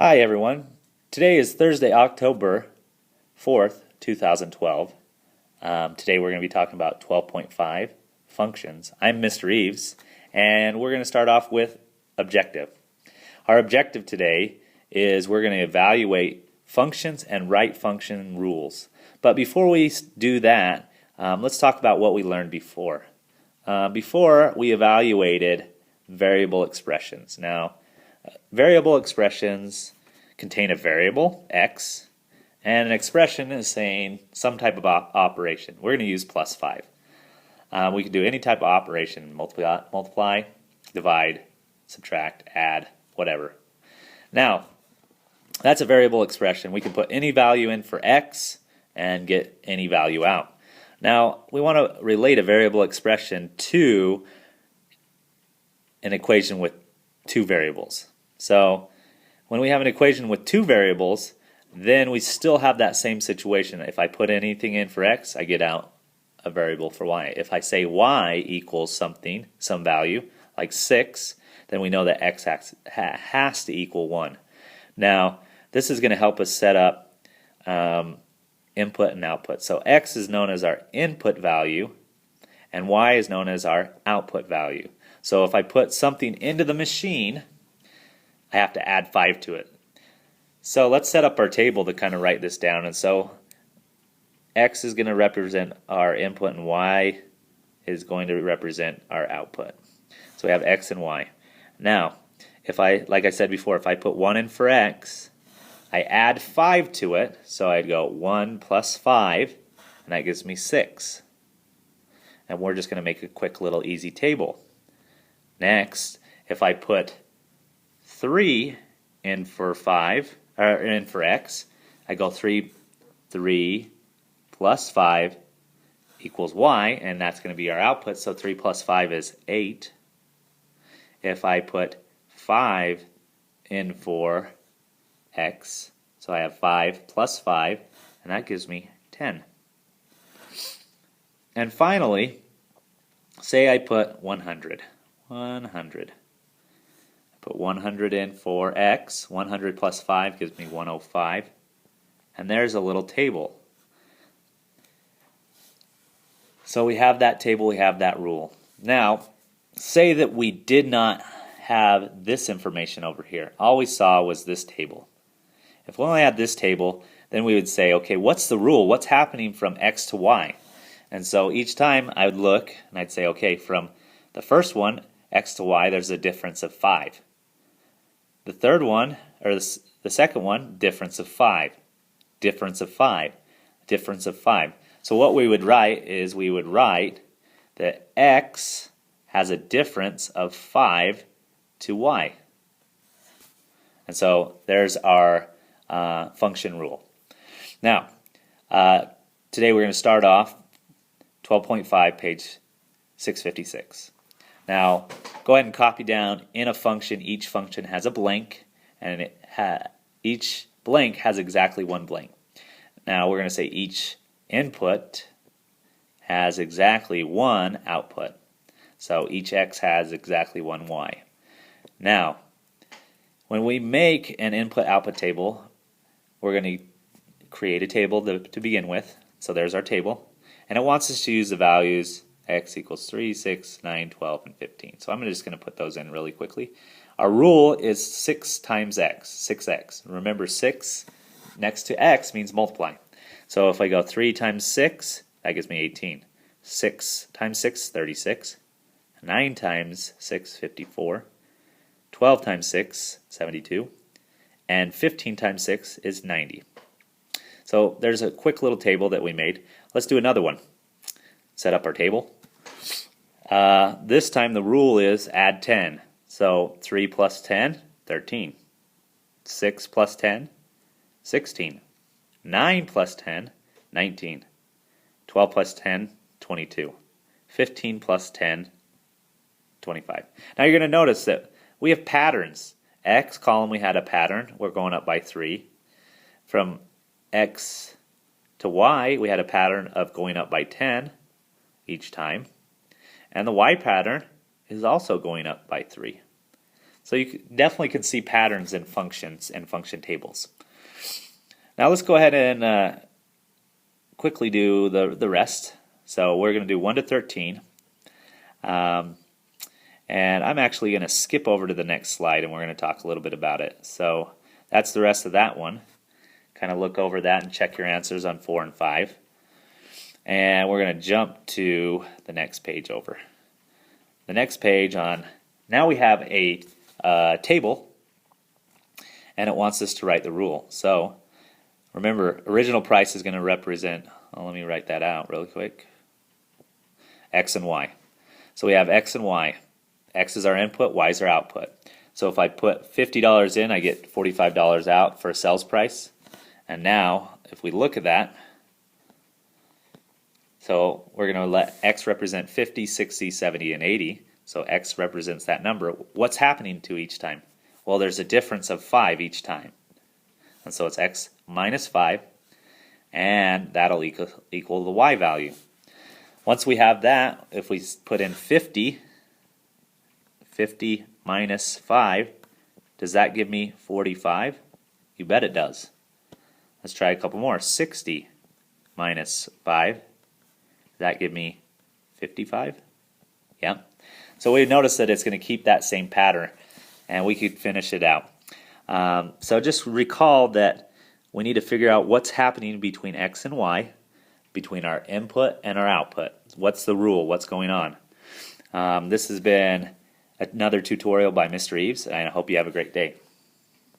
Hi everyone. Today is Thursday, October 4th, 2012. Today we're going to be talking about 12.5 functions. I'm Mr. Eves, and we're going to start off with objective. Our objective today is we're going to evaluate functions and write function rules. But before we do that, let's talk about what we learned before. Before we evaluated variable expressions. Now, variable expressions contain a variable, x, and an expression is saying some type of operation. We're going to use plus 5. We can do any type of operation, multiply, divide, subtract, add, whatever. Now, that's a variable expression. We can put any value in for x and get any value out. Now, we want to relate a variable expression to an equation with two variables. So when we have an equation with two variables, then we still have that same situation. If I put anything in for x, I get out a variable for y. If I say y equals something, some value, like 6, then we know that x has to equal 1. Now, this is going to help us set up input and output. So x is known as our input value, and y is known as our output value. So if I put something into the machine, I have to add 5 to it. So let's set up our table to kind of write this down. And so x is going to represent our input and y is going to represent our output. So we have x and y. Now, like I said before, if I put 1 in for x, I add 5 to it, so I'd go 1 plus 5, and that gives me 6. And we're just going to make a quick little easy table. Next, if I put 3 in for x, I go 3 plus 5 equals y, and that's going to be our output, so 3 plus 5 is 8. If I put 5 in for x, so I have 5 plus 5, and that gives me 10. And finally, say I put 100. Put 100 in for x. 100 plus 5 gives me 105. And there's a little table. So we have that table, we have that rule. Now, say that we did not have this information over here. All we saw was this table. If we only had this table, then we would say, okay, what's the rule? What's happening from x to y? And so each time I would look and I'd say, okay, from the first one, x to y, there's a difference of 5. The third one, or the second one, difference of 5. Difference of 5. Difference of 5. So what we would write is we would write that x has a difference of 5 to y. And so there's our function rule. Now, today we're going to start off 12.5, page 656. Now, go ahead and copy down in a function. Each function has a blank, and each blank has exactly one blank. Now, we're going to say each input has exactly one output. So each x has exactly one y. Now, when we make an input-output table, we're going to create a table to begin with. So there's our table. And it wants us to use the values x equals 3, 6, 9, 12, and 15. So I'm just going to put those in really quickly. Our rule is 6 times x, 6x. Remember, 6 next to x means multiply. So if I go 3 times 6, that gives me 18. 6 times 6, 36. 9 times 6, 54. 12 times 6, 72. And 15 times 6 is 90. So there's a quick little table that we made. Let's do another one. Set up our table. This time the rule is add 10. So 3 plus 10, 13. 6 plus 10, 16. 9 plus 10, 19. 12 plus 10, 22. 15 plus 10, 25. Now you're going to notice that we have patterns. X column we had a pattern. We're going up by 3. From x to y we had a pattern of going up by 10 each time. And the y pattern is also going up by 3. So you definitely can see patterns in functions and function tables. Now let's go ahead and quickly do the rest. So we're going to do 1 to 13. And I'm actually going to skip over to the next slide and we're going to talk a little bit about it. So that's the rest of that one. Kind of look over that and check your answers on 4 and 5. And we're going to jump to the next page over. The next page on, now we have a table and it wants us to write the rule. So remember, original price is going to represent, let me write that out really quick, X and Y. So we have X and Y. X is our input, Y is our output. So if I put $50 in, I get $45 out for a sales price. And now, if we look at that, so we're going to let X represent 50, 60, 70, and 80. So X represents that number. What's happening to each time? Well, there's a difference of 5 each time. And so it's X minus 5, and that'll equal the Y value. Once we have that, if we put in 50 minus 5, does that give me 45? You bet it does. Let's try a couple more. 60 minus 5, does that give me 55? Yeah. So we notice that it's going to keep that same pattern, and we could finish it out. So just recall that we need to figure out what's happening between X and Y, between our input and our output. What's the rule? What's going on? This has been another tutorial by Mr. Eves, and I hope you have a great day.